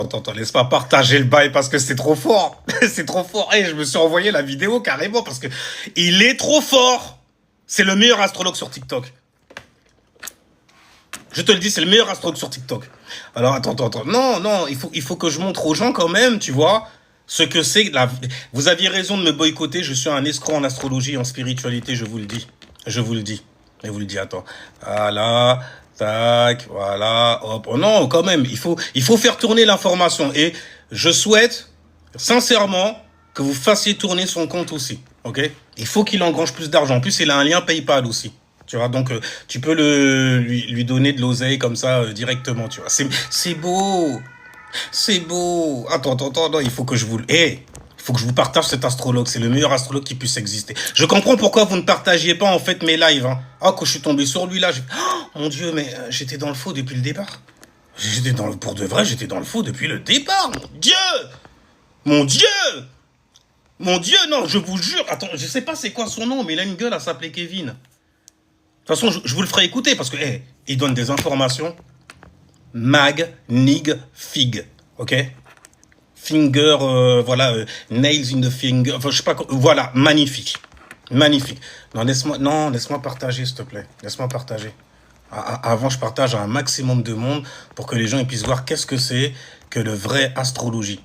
Attends, laisse pas partager le bail parce que c'est trop fort. C'est trop fort. Et je me suis envoyé la vidéo carrément parce que il est trop fort. C'est le meilleur astrologue sur TikTok. Je te le dis, c'est le meilleur astrologue sur TikTok. Alors attends. Non, il faut que je montre aux gens quand même, tu vois, ce que c'est. Vous aviez raison de me boycotter. Je suis un escroc en astrologie et en spiritualité, je vous le dis. Je vous le dis. Et vous le dis, attends. Voilà. Tac, voilà, hop. Oh non, quand même, il faut faire tourner l'information. Et je souhaite, sincèrement, que vous fassiez tourner son compte aussi, ok? Il faut qu'il engrange plus d'argent. En plus, il a un lien PayPal aussi. Tu vois, donc tu peux lui donner de l'oseille comme ça directement, tu vois. C'est beau. C'est beau. Attends, non, il faut que je vous... il faut que je vous partage cet astrologue. C'est le meilleur astrologue qui puisse exister. Je comprends pourquoi vous ne partagiez pas en fait mes lives. Hein. Ah, quand je suis tombé sur lui là, oh, mon Dieu, mais j'étais dans le faux depuis le départ. Pour de vrai, j'étais dans le faux depuis le départ. Mon Dieu. Mon Dieu. Mon Dieu, non, je vous jure. Attends, je sais pas c'est quoi son nom, mais il a une gueule à s'appeler Kevin. De toute façon, je vous le ferai écouter parce que il donne des informations magnifiques, ok? Finger, voilà, nails in the finger, enfin, je sais pas, voilà, magnifique. Non, laisse-moi partager, s'il te plaît. Laisse-moi partager. Avant, je partage à un maximum de monde pour que les gens puissent voir qu'est-ce que c'est que le vrai astrologie.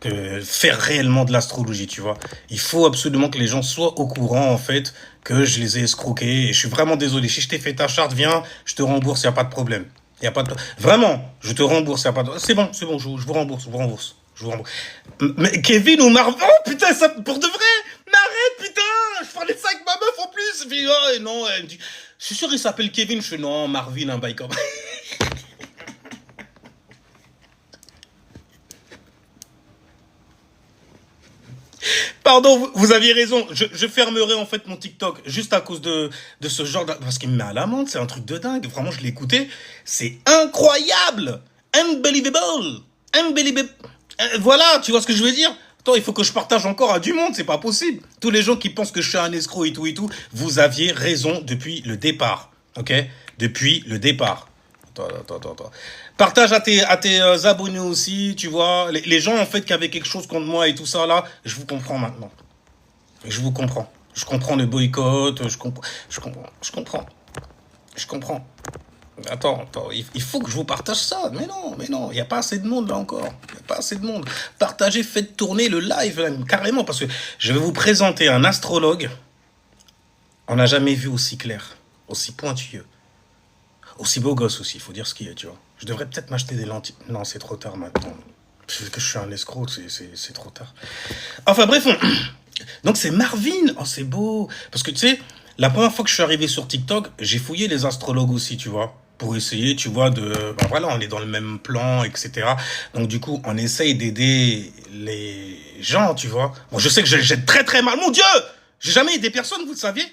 Que faire réellement de l'astrologie, tu vois. Il faut absolument que les gens soient au courant, en fait, que je les ai escroqués. Et je suis vraiment désolé. Si je t'ai fait ta charte, viens, je te rembourse, il n'y a pas de problème. Y a pas de... Vraiment, je te rembourse, il n'y a pas de... C'est bon, je vous rembourse. Mais Kevin ou Marvin, oh putain, ça, pour de vrai, m'arrête, putain, je parlais de ça avec ma meuf en plus. Et puis, oh, et non, elle me dit, je suis sûr il s'appelle Kevin. Je fais non, Marvin, un bail comme Pardon, vous aviez raison. Je fermerai en fait mon TikTok juste à cause de ce genre parce qu'il me met à l'amende. C'est un truc de dingue. Vraiment, je l'ai écouté. C'est incroyable. Unbelievable. Voilà, tu vois ce que je veux dire? Attends, il faut que je partage encore à du monde. C'est pas possible. Tous les gens qui pensent que je suis un escroc et tout, vous aviez raison depuis le départ. Ok? Depuis le départ. Attends. Partage à tes abonnés aussi, tu vois. Les gens, en fait, qui avaient quelque chose contre moi et tout ça, là, je vous comprends maintenant. Je vous comprends. Je comprends le boycott, je comprends. Attends, il faut que je vous partage ça. Mais non, il n'y a pas assez de monde, là, encore. Il n'y a pas assez de monde. Partagez, faites tourner le live, là, carrément, parce que je vais vous présenter un astrologue. On n'a jamais vu aussi clair, aussi pointilleux. Aussi beau gosse aussi, il faut dire ce qu'il y a, tu vois. Je devrais peut-être m'acheter des lentilles. Non, c'est trop tard maintenant. Parce que je suis un escroc, c'est trop tard. Enfin bref, donc c'est Marvin. Oh, c'est beau. Parce que tu sais, la première fois que je suis arrivé sur TikTok, j'ai fouillé les astrologues aussi, tu vois. Pour essayer, tu vois, ben voilà, on est dans le même plan, etc. Donc du coup, on essaye d'aider les gens, tu vois. Bon, je sais que j'ai très très mal. Mon Dieu! J'ai jamais aidé personne, vous le saviez?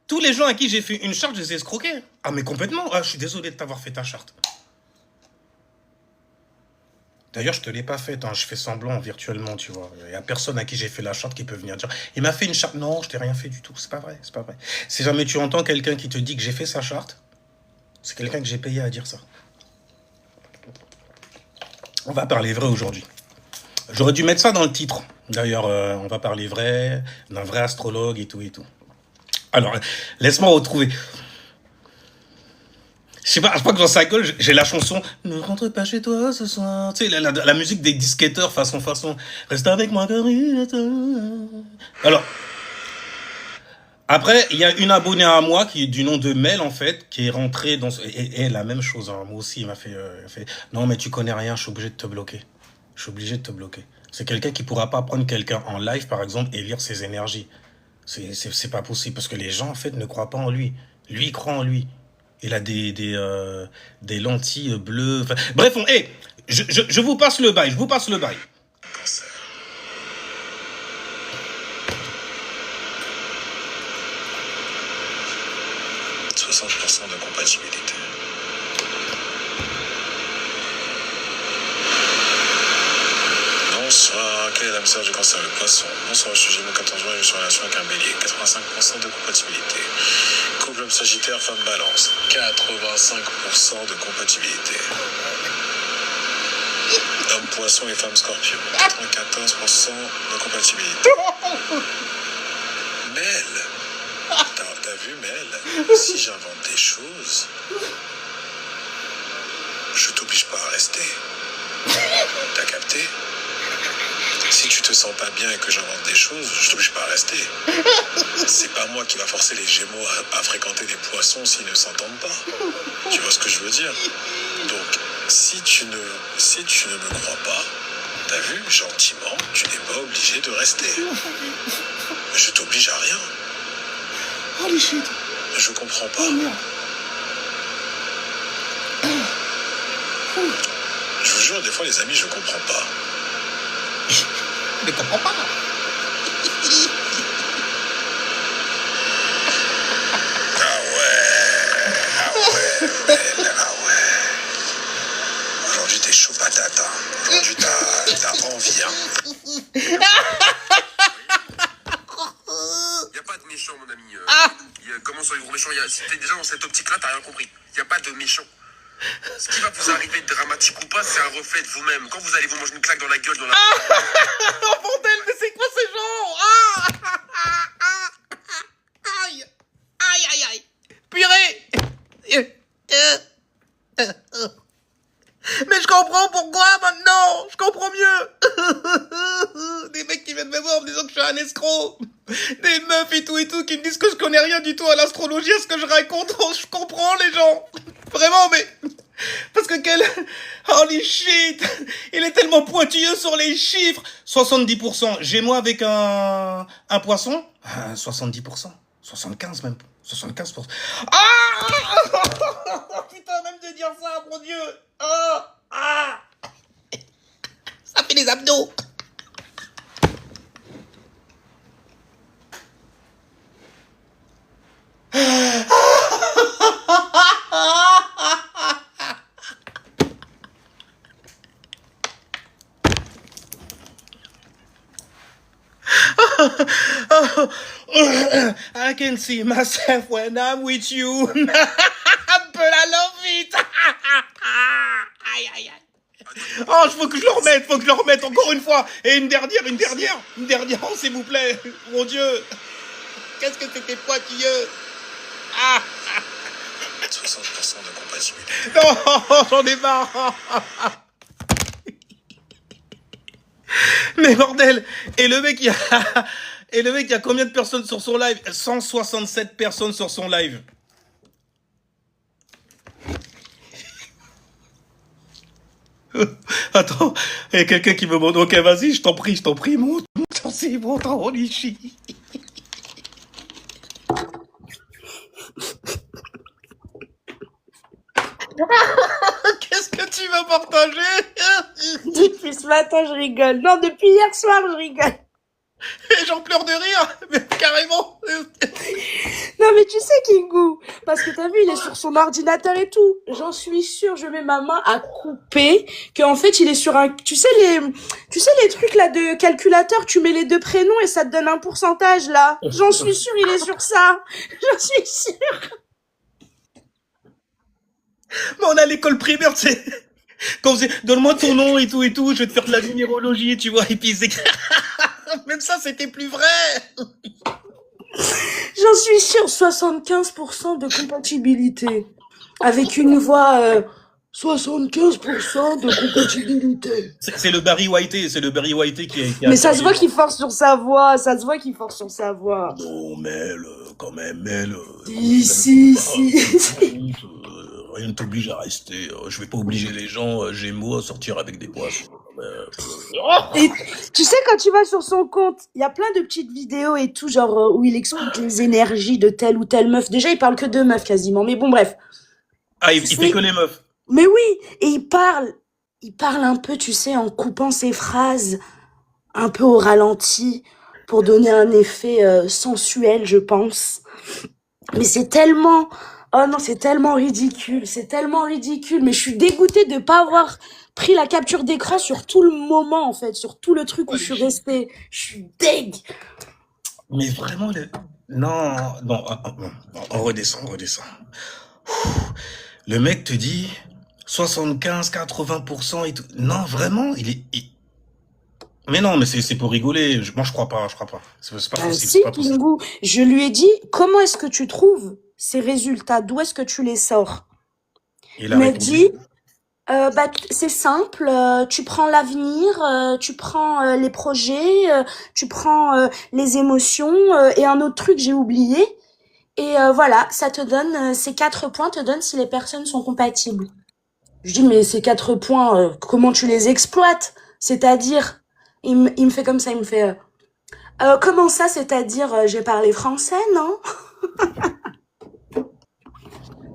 Tous les gens à qui j'ai fait une charte, je les ai escroqués. Ah, mais complètement. Ah, je suis désolé de t'avoir fait ta charte. D'ailleurs, je te l'ai pas faite. Hein. Je fais semblant virtuellement, tu vois. Il y a personne à qui j'ai fait la charte qui peut venir dire. Il m'a fait une charte. Non, je t'ai rien fait du tout. C'est pas vrai. Si jamais tu entends quelqu'un qui te dit que j'ai fait sa charte, c'est quelqu'un que j'ai payé à dire ça. On va parler vrai aujourd'hui. J'aurais dû mettre ça dans le titre. D'ailleurs, on va parler vrai, d'un vrai astrologue et tout. Alors, laisse-moi retrouver. Je sais pas, à chaque fois que dans sa gueule, j'ai la chanson « Ne rentre pas chez toi ce soir ». Tu sais, la musique des disquetteurs façon. « Reste avec moi comme une... » Alors, après, il y a une abonnée à moi qui est du nom de Mel, en fait, qui est rentrée dans... Et la même chose, hein, moi aussi, il m'a fait, Non, mais tu connais rien, je suis obligé de te bloquer. C'est quelqu'un qui pourra pas prendre quelqu'un en live, par exemple, et lire ses énergies. C'est pas possible, parce que les gens, en fait, ne croient pas en lui. Lui, il croit en lui. Il a des lentilles bleues. Enfin, bref, je vous passe le bail. 60% de compatibilité. Bonsoir, quelle est la message du cancer le poisson? Bonsoir, je suis Gémeaux 14 juin, je suis en relation avec un bélier. 85% de compatibilité. Couple homme sagittaire, femme balance. 85% de compatibilité. Homme poisson et femme scorpion. 94% de compatibilité. Mel, t'as vu Mel? Si j'invente des choses, je t'oblige pas à rester. T'as capté? Si tu te sens pas bien et que j'invente des choses, je t'oblige pas à rester. C'est pas moi qui va forcer les Gémeaux à fréquenter des poissons s'ils ne s'entendent pas. Tu vois ce que je veux dire? Donc, si tu ne me crois pas, t'as vu, gentiment, tu n'es pas obligé de rester. Je t'oblige à rien. Holy shit. Je comprends pas. Oh merde. Je vous jure, des fois, les amis, je comprends pas. Je ne comprends pas. Aujourd'hui, t'es chaud patate. Hein. Aujourd'hui, t'as envie. Hein. Y a pas de méchant, mon ami. Comment soyez-vous méchant? Si t'es déjà dans cette optique-là, t'as rien compris. Y a pas de méchant. Ce qui va vous arriver de dramatique ou pas, c'est un reflet de vous-même. Quand vous allez vous manger une claque dans la gueule, dans la... Oh bordel, mais c'est quoi ces gens? Aïe. Aïe, aïe, aïe. Purée. Mais je comprends pourquoi maintenant. Je comprends mieux. Des mecs qui viennent me voir en me disant que je suis un escroc. Des meufs et tout qui me disent que je connais rien du tout à l'astrologie, à ce que je raconte. Je comprends les gens. Vraiment, mais... Parce que holy shit. Il est tellement pointilleux sur les chiffres. 70%. Gémeaux avec un poisson. 70%. 75 même. 75%. Ah. Putain, même de dire ça, mon Dieu. Ça fait des abdos. I can see myself when I'm with you. But I love it. Aïe, aïe, aïe. Oh, faut que je le remette encore une fois. Et une dernière, oh, s'il vous plaît. Mon Dieu. Qu'est-ce que c'était pointilleux. 60% de compatibilité. Non, j'en ai marre. Mais bordel. Et le mec, il y a combien de personnes sur son live? 167 personnes sur son live. Attends, il y a quelqu'un qui me demande. Ok, vas-y, je t'en prie, monte. C'est bon, t'en shit. Qu'est-ce que tu vas partager? Depuis ce matin, je rigole. Non, depuis hier soir, je rigole. Et j'en pleure de rire, mais carrément. Non, mais tu sais, Kingu, parce que t'as vu, il est sur son ordinateur et tout. J'en suis sûre, je mets ma main à couper, qu'en fait, il est sur un... Tu sais les trucs là de calculateur, tu mets les deux prénoms et ça te donne un pourcentage là. J'en suis sûre, il est sur ça. J'en suis sûre. Mais on a l'école primaire, tu sais. Quand on faisait, donne-moi ton nom et tout, je vais te faire de la numérologie, tu vois, et puis c'est... Même ça, c'était plus vrai. J'en suis sûre, 75% de compatibilité. Avec une voix, 75% de compatibilité. C'est le Barry White, qui a... Mais ça se voit qu'il force sur sa voix, Non, Mel, quand même, Mel... Si. Rien ne t'oblige à rester. Je vais pas obliger les gens Gémeaux à sortir avec des poissons. Et tu sais, quand tu vas sur son compte, il y a plein de petites vidéos et tout, genre où il explique les énergies de telle ou telle meuf. Déjà, il parle que de meufs quasiment, mais bon, bref. Ah, il fait que les meufs. Mais oui, et il parle un peu, tu sais, en coupant ses phrases, un peu au ralenti, pour donner un effet sensuel, je pense. Mais c'est tellement... Oh non, c'est tellement ridicule, mais je suis dégoûtée de pas avoir pris la capture d'écran sur tout le moment, en fait, sur tout le truc où je suis restée. Je suis deg. Mais vraiment, non, on redescend. Le mec te dit, 75, 80% et tout. Non, vraiment, mais non, mais c'est pour rigoler. Moi, je crois pas, je crois pas. C'est pas possible, Si, c'est pas possible. Pingu, je lui ai dit, comment est-ce que tu trouves ces résultats? D'où est-ce que tu les sors? Il Il a m'a dit, répondu. c'est simple, tu prends l'avenir, tu prends les projets, tu prends les émotions et un autre truc j'ai oublié. Et voilà, ça te donne, ces 4 points te donnent si les personnes sont compatibles. Je dis, mais ces 4 points, comment tu les exploites? C'est-à-dire, il me fait comme ça, il me fait, comment ça, c'est-à-dire, j'ai parlé français, non?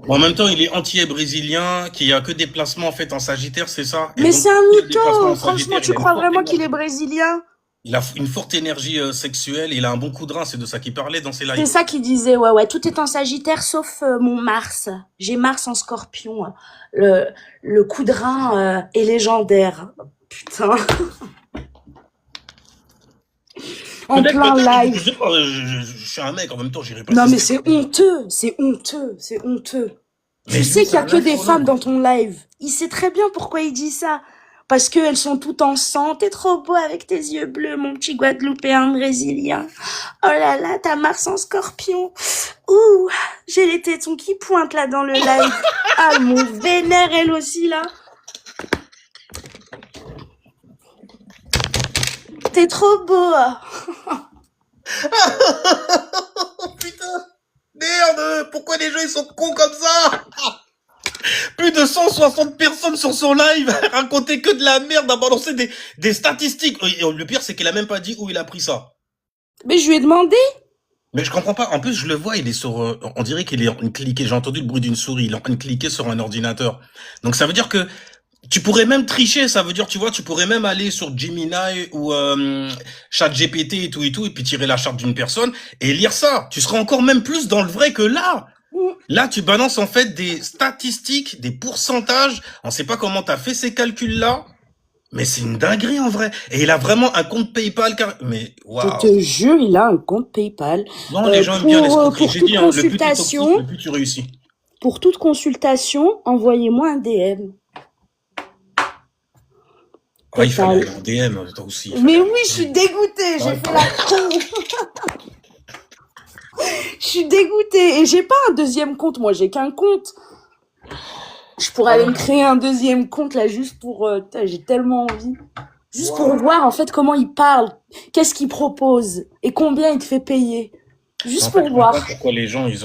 Bon, en même temps, il est antillais brésilien, qui a que des placements en fait en Sagittaire, c'est ça? Et Mais donc, c'est un il a des placements mytho! en Franchement, Sagittaire, tu crois vraiment qu'il est brésilien? il a une forte énergie sexuelle, il a un bon coup de rein, c'est de ça qu'il parlait dans ses C'est lives. ça qu'il disait, ouais, ouais, tout est en Sagittaire sauf mon Mars. J'ai Mars en Scorpion. Le, le coup de rein est légendaire. Putain, en plein Peut-être, je live. sais pas, je suis un mec, en même temps, j'irai pas Non, mais tester. c'est honteux, c'est honteux, c'est honteux. Mais Tu lui, sais c'est qu'il y a un que des femmes astrologue. dans ton live. Il sait très bien pourquoi il dit ça. Parce qu'elles sont toutes en sang. T'es trop beau avec tes yeux bleus, mon petit Guadeloupéen brésilien. Oh là là, t'as Mars en Scorpion. Ouh, j'ai les tétons qui pointent là dans le live. Ah, mon vénère, elle aussi là. T'es trop beau. Oh putain! Merde! Pourquoi les gens ils sont cons comme ça? Plus de 160 personnes sur son live, raconter que de la merde, à balancer des statistiques. Et le pire, c'est qu'il a même pas dit où il a pris ça. Mais je lui ai demandé. Mais je comprends pas. En plus, je le vois, il est sur, on dirait qu'il est en train de cliquer. J'ai entendu le bruit d'une souris. Il est en train de cliquer sur un ordinateur. Donc ça veut dire que tu pourrais même tricher. Ça veut dire, tu vois, tu pourrais même aller sur Gemini ou ChatGPT et tout, et puis tirer la charte d'une personne et lire ça. Tu seras encore même plus dans le vrai que là. Là, tu balances en fait des statistiques, des pourcentages. On sait pas comment t'as fait ces calculs-là, mais c'est une dinguerie en vrai. Et il a vraiment un compte PayPal. Mais Je waouh. te jure, il a un compte PayPal. Non, les gens aiment bien l'escroquerie. Pour J'ai toute dit, hein, le plus t'es toxique, consultation, le plus tu réussis. pour toute consultation, envoyez-moi un DM. Ah, il fallait Total. aller en DM, toi aussi. Mais oui, je suis dégoûtée, j'ai Ouais. fait la con. Je suis dégoûtée et j'ai pas un deuxième compte, moi j'ai qu'un compte. Je pourrais aller me créer un deuxième compte là juste pour... putain, j'ai tellement envie. Juste pour voir en fait comment il parle, qu'est-ce qu'il propose et combien il te fait payer. Juste En fait, pour je comprends voir. pourquoi les gens, ils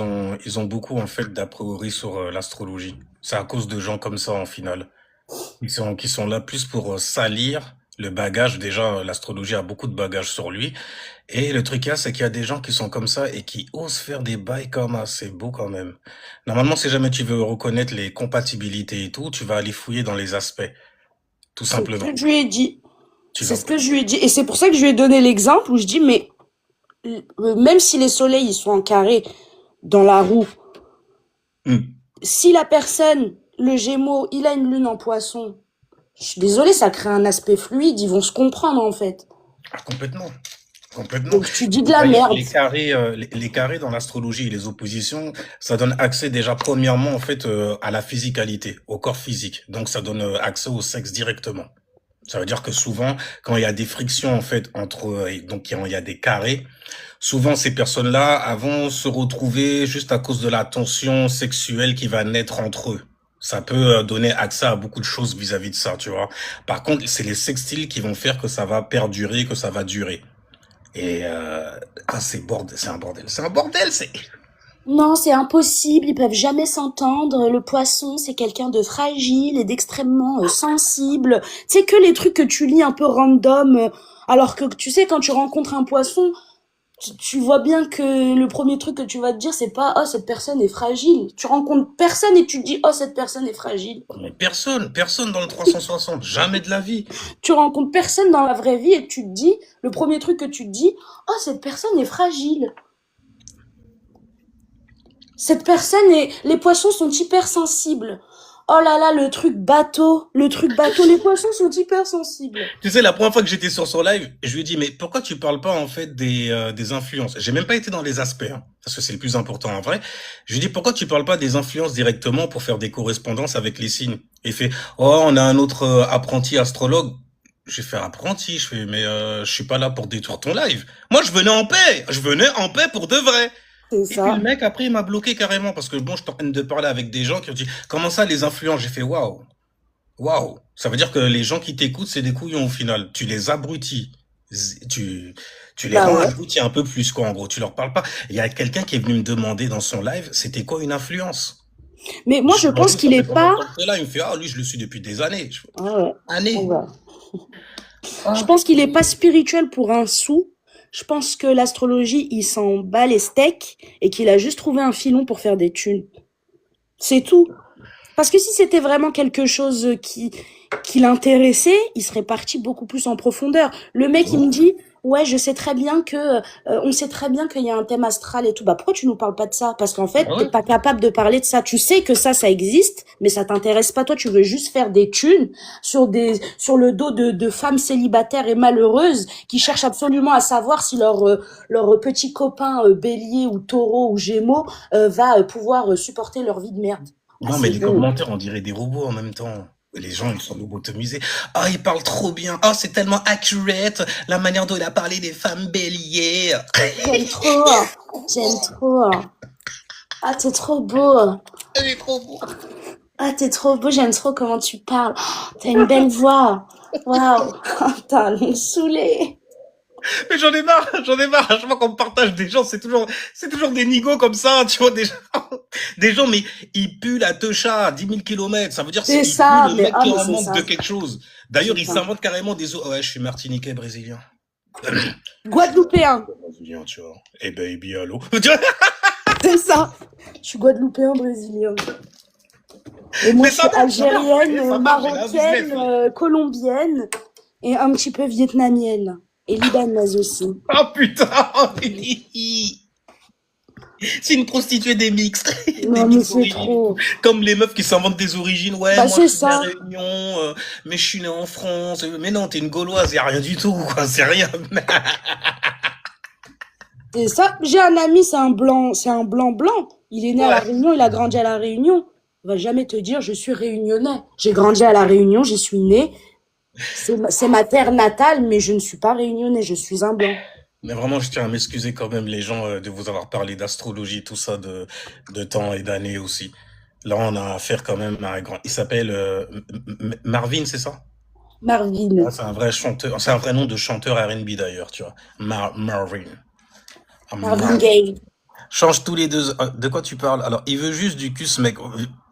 ont beaucoup, en fait, d'a priori sur l'astrologie. C'est à cause de gens comme ça, en finale. Qui sont là plus pour salir le bagage. Déjà, l'astrologie a beaucoup de bagages sur lui. Et le truc, c'est qu'il y a des gens qui sont comme ça et qui osent faire des bails comme ça. C'est beau quand même. Normalement, si jamais tu veux reconnaître les compatibilités et tout, tu vas aller fouiller dans les aspects. Tout C'est ce simplement. que je lui ai dit. Tu C'est vas, ce que je lui ai dit. Et c'est pour ça que je lui ai donné l'exemple où je dis, mais même si les soleils ils sont en carré dans la roue, Hmm. si la personne, le Gémeaux, il a une lune en poisson, je suis désolée, ça crée un aspect fluide, ils vont se comprendre en fait. Ah, complètement. Complètement. Donc tu dis de la D'ailleurs, merde. les carrés dans l'astrologie et les oppositions, ça donne accès déjà premièrement en fait à la physicalité, au corps physique. Donc ça donne accès au sexe directement. Ça veut dire que souvent, quand il y a des frictions en fait entre, donc il y a des carrés, souvent ces personnes-là vont se retrouver juste à cause de la tension sexuelle qui va naître entre eux. Ça peut donner accès à beaucoup de choses vis-à-vis de ça, tu vois. Par contre, c'est les sextiles qui vont faire que ça va perdurer, que ça va durer. Et c'est un bordel, c'est. Non, c'est impossible, ils peuvent jamais s'entendre. Le poisson, c'est quelqu'un de fragile et d'extrêmement sensible. C'est que les trucs que tu lis un peu random, alors que tu sais, quand tu rencontres un poisson, tu vois bien que le premier truc que tu vas te dire, c'est pas « Oh, cette personne est fragile ». Tu rencontres personne et tu te dis « Oh, cette personne est fragile Mais personne dans le 360, jamais de la vie. ». Tu rencontres personne dans la vraie vie et tu te dis, le premier truc que tu te dis « Oh, cette personne est fragile ». Cette personne est... Les poissons sont hypersensibles. Oh là là, le truc bateau. Le truc bateau. Les poissons sont hyper sensibles. Tu sais, la première fois que j'étais sur son live, je lui ai dit, mais pourquoi tu parles pas en fait des influences? J'ai même pas été dans les aspects, hein, parce que c'est le plus important en vrai. Je lui ai dit, pourquoi tu parles pas des influences directement pour faire des correspondances avec les signes? Et il fait, oh, on a un autre apprenti astrologue. J'ai fait apprenti, je fais, mais je suis pas là pour détruire ton live. Moi, je venais en paix pour de vrai. C'est Et puis le ça. mec, après, il m'a bloqué carrément, parce que bon, je suis en train de parler avec des gens qui ont dit, comment ça, les influences? J'ai fait, waouh. Waouh, ça veut dire que les gens qui t'écoutent, c'est des couillons au final. Tu les abrutis. Tu, tu les Bah rends ouais. abrutis un peu plus, quoi, en gros. Tu leur parles pas. Il y a quelqu'un qui est venu me demander dans son live, c'était quoi une influence? Mais moi, Je lui je ai pense demandé, ça qu'il est fait combien de pas. temps que t'es là? Il me fait, ah, lui, je le suis depuis des années. Je fais, Ah ouais. On années? va. Je Ah. pense qu'il est pas spirituel pour un sou. Je pense que l'astrologie, il s'en bat les steaks et qu'il a juste trouvé un filon pour faire des thunes. C'est tout. Parce que si c'était vraiment quelque chose qui l'intéressait, il serait parti beaucoup plus en profondeur. Le mec, il me dit, ouais, je sais très bien que, on sait très bien qu'il y a un thème astral et tout. Bah, pourquoi tu nous parles pas de ça? Parce qu'en fait, Ah t'es ouais? pas capable de parler de ça. Tu sais que ça existe, mais ça t'intéresse pas. Toi, tu veux juste faire des thunes sur le dos de femmes célibataires et malheureuses qui cherchent absolument à savoir si leur petit copain bélier ou taureau ou gémeaux va pouvoir supporter leur vie de merde. Ah, Non, mais c'est les bon. commentaires, on dirait des robots en même temps. Les gens, ils sont lobotomisés. Ah, il parle trop bien. Ah, c'est tellement accurate. La manière dont il a parlé des femmes béliers. J'aime trop. J'aime trop. Ah, t'es trop beau. Il est trop beau. Ah, t'es trop beau. J'aime trop comment tu parles. Oh, t'as une belle voix. Waouh. T'as un nom saoulé. Mais j'en ai marre. À chaque fois qu'on me partage des gens, c'est toujours des nigauds comme ça, tu vois, des gens, mais ils puent la techa à 10 000 kilomètres. Ça veut dire, C'est ils puent ça. le Mais, mec ah, qui est mais en c'est manque ça. de quelque chose. D'ailleurs, C'est ils ça. s'inventent carrément des autres. Ouais, je suis martiniquais, brésilien. Guadeloupéen. Brésilien, tu vois. Eh baby, allô. Tu vois. C'est ça. Je suis guadeloupéen brésilien. Et moi, Mais je suis ça marche, algérienne, ça marche, j'ai un business. marocaine, colombienne et un petit peu vietnamienne. Et libanaise aussi. Oh putain. C'est une prostituée des mix. Des Non, mais mix c'est d'origine. trop. Comme les meufs qui s'inventent des origines. Ouais, Bah, moi c'est je suis de la ça. Réunion, mais je suis né en France. Mais non, t'es une Gauloise, y a rien du tout, quoi. C'est rien. C'est ça. J'ai un ami, c'est un blanc blanc. Il est né à La Ouais. Réunion, il a grandi à La Réunion. Il va jamais te dire, je suis réunionnais. J'ai grandi à La Réunion, j'y suis né. C'est ma terre natale, mais je ne suis pas réunionnais, je suis un blanc. Mais vraiment, je tiens à m'excuser quand même, les gens, de vous avoir parlé d'astrologie, tout ça, de temps et d'années aussi. Là, on a affaire quand même à un grand. Il s'appelle Marvin, c'est ça? Marvin. Ah, c'est un vrai chanteur. C'est un vrai nom de chanteur R&B d'ailleurs, tu vois. Marvin. Ah, Marvin Gaye. Change tous les deux. De quoi tu parles? Alors, il veut juste du cul, ce mec.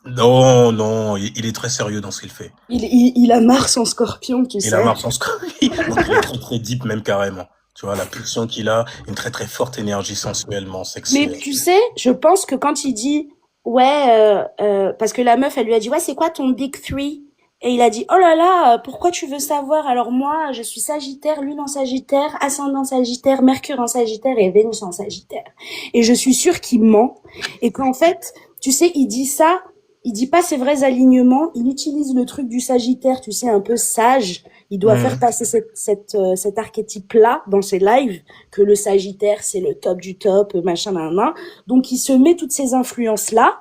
Non, non, il est très sérieux dans ce qu'il fait. Il a Mars en scorpion, tu Il a sais. marre son score. Donc, il est très, très deep, même carrément. Tu vois, la pulsion qu'il a, une très, très forte énergie sensuellement, Mais sexuelle. tu sais, je pense que quand il dit, ouais, parce que la meuf, elle lui a dit, ouais, c'est quoi ton big three? Et il a dit, oh là là, pourquoi tu veux savoir? Alors moi, je suis Sagittaire, Lune en Sagittaire, Ascendant Sagittaire, Mercure en Sagittaire et Vénus en Sagittaire. Et je suis sûre qu'il ment. Et qu'en fait, tu sais, il dit ça, il dit pas ses vrais alignements, il utilise le truc du Sagittaire, tu sais, un peu sage. Il doit faire passer cet archétype-là dans ses lives, que le Sagittaire, c'est le top du top, machin, nan. Donc, il se met toutes ces influences-là.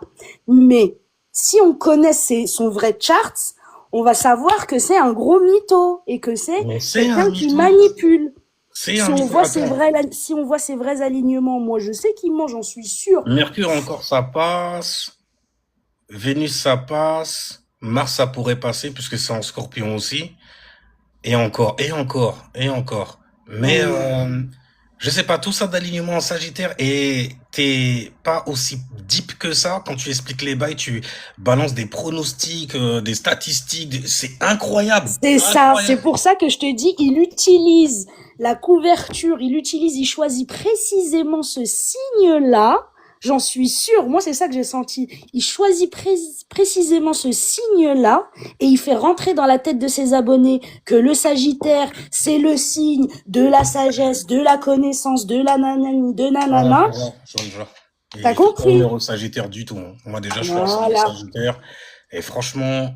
Mais si on connaît son vrai chart, on va savoir que c'est un gros mytho et que c'est Mais c'est un quelqu'un qui mytho. manipule. C'est Si un on mytho. voit ses Attends. si on voit ses vrais alignements, moi, je sais qu'il ment, j'en suis sûre. Mercure encore, ça passe. Vénus, ça passe. Mars, ça pourrait passer, puisque c'est en scorpion aussi. Et encore, et encore, et encore. Mais je sais pas, tout ça d'alignement en Sagittaire, et t'es pas aussi deep que ça quand tu expliques les bails, tu balances des pronostics, des statistiques, c'est incroyable. C'est ça, c'est Incroyable. pour ça que je te dis, il utilise la couverture, il choisit précisément ce signe-là. J'en suis sûre, moi c'est ça que j'ai senti. Il choisit précisément ce signe-là et il fait rentrer dans la tête de ses abonnés que le Sagittaire, c'est le signe de la sagesse, de la connaissance, de la nanani, de nanana. Je vois. T'as Il fait pas compris? honneur au Sagittaire du tout, hein. Moi déjà, je suis ascendant Voilà. Sagittaire. Et franchement,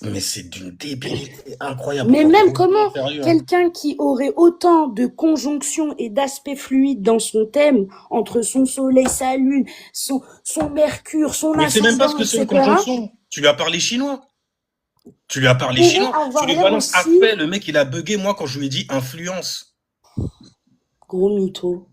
mais c'est d'une débilité incroyable. Mais Genre, même comment sérieux, hein. quelqu'un qui aurait autant de conjonctions et d'aspects fluides dans son thème, entre son soleil, sa lune, son mercure, son Mais il sait même pas ce ascendant, que c'est une etc., conjonction. Tu lui as parlé chinois. Tu lui as parlé pourrait chinois. Tu avoir lui l'air balances à aussi fait. Le mec, il a bugué, moi, quand je lui ai dit influence. gros mytho.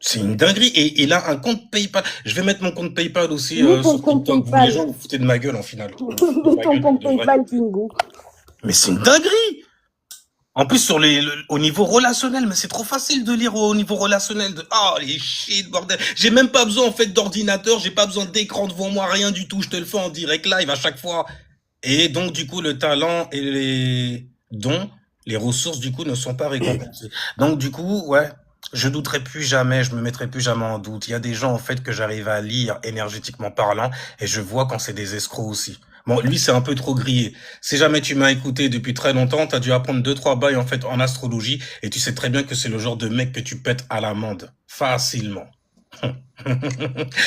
C'est une dinguerie. Et il a un compte PayPal. Je vais mettre mon compte PayPal aussi Mets ton sur compte TikTok. Vous, les PayPal. gens, vous foutez de ma gueule en finale. Vous foutez de Mets ma ton gueule, compte pour de vrai. PayPal, Kingo. Mais c'est une dinguerie. En plus, sur au niveau relationnel, mais c'est trop facile de lire au niveau relationnel. Oh, les shit, bordel. J'ai même pas besoin, en fait, d'ordinateur. J'ai pas besoin d'écran devant moi, rien du tout. Je te le fais en direct live à chaque fois. Et donc, du coup, le talent et les dons, les ressources, du coup, ne sont pas récompensées. Donc, du coup, ouais, je douterai plus jamais, je me mettrai plus jamais en doute. Il y a des gens, en fait, que j'arrive à lire énergétiquement parlant, et je vois quand c'est des escrocs aussi. Bon, lui, c'est un peu trop grillé. Si jamais tu m'as écouté depuis très longtemps, t'as dû apprendre 2, 3 bails, en fait, en astrologie, et tu sais très bien que c'est le genre de mec que tu pètes à l'amende. Facilement.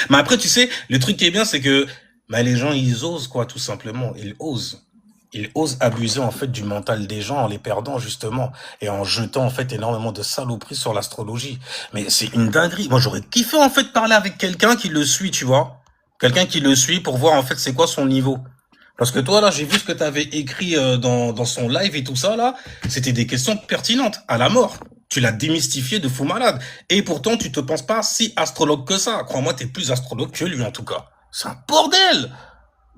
Mais après, tu sais, le truc qui est bien, c'est que bah, les gens, ils osent, quoi, tout simplement. Ils osent. Ils osent abuser, en fait, du mental des gens en les perdant, justement, et en jetant, en fait, énormément de saloperies sur l'astrologie. Mais c'est une dinguerie. Moi, j'aurais kiffé, en fait, parler avec quelqu'un qui le suit, tu vois. Quelqu'un qui le suit pour voir, en fait, c'est quoi son niveau. Parce que toi, là, j'ai vu ce que tu avais écrit dans son live et tout ça, là. C'était des questions pertinentes, à la mort. Tu l'as démystifié de fou malade. Et pourtant, tu te penses pas si astrologue que ça. Crois-moi, t'es plus astrologue que lui, en tout cas. C'est un bordel!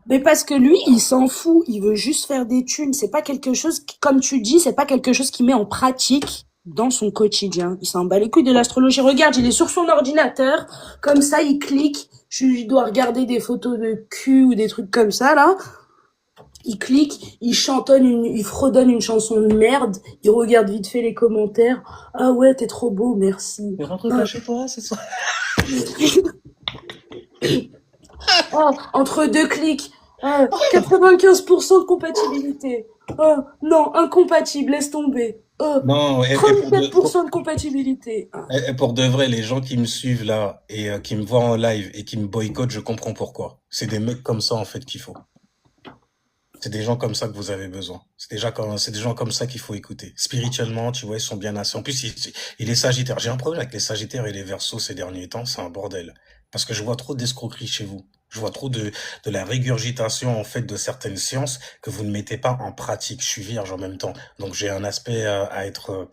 Mais parce que lui, il s'en fout, il veut juste faire des thunes. C'est pas quelque chose, comme tu dis, c'est pas quelque chose qu'il met en pratique dans son quotidien. Il s'en bat les couilles de l'astrologie. Regarde, il est sur son ordinateur, comme ça, il clique. Il dois regarder des photos de cul ou des trucs comme ça, là. Il clique, il il fredonne une chanson de merde, il regarde vite fait les commentaires. Ah ouais, t'es trop beau, merci. Tu rentres pas chez toi, c'est ça? Oh, entre deux clics. 95% de compatibilité. Oh, non, incompatible, laisse tomber. Oh, Non, 34% de compatibilité. pour de vrai, les gens qui me suivent là et qui me voient en live et qui me boycottent, je comprends pourquoi. C'est des mecs comme ça, en fait, qu'il faut. C'est des gens comme ça que vous avez besoin. C'est des gens comme ça qu'il faut écouter. Spirituellement, tu vois, ils sont bien assez. En plus, il est sagittaire. J'ai un problème avec les sagittaires et les versos ces derniers temps. C'est un bordel. Parce que je vois trop d'escroqueries chez vous. Je vois trop de la régurgitation, en fait, de certaines sciences que vous ne mettez pas en pratique. Je suis vierge en même temps. Donc, j'ai un aspect à être,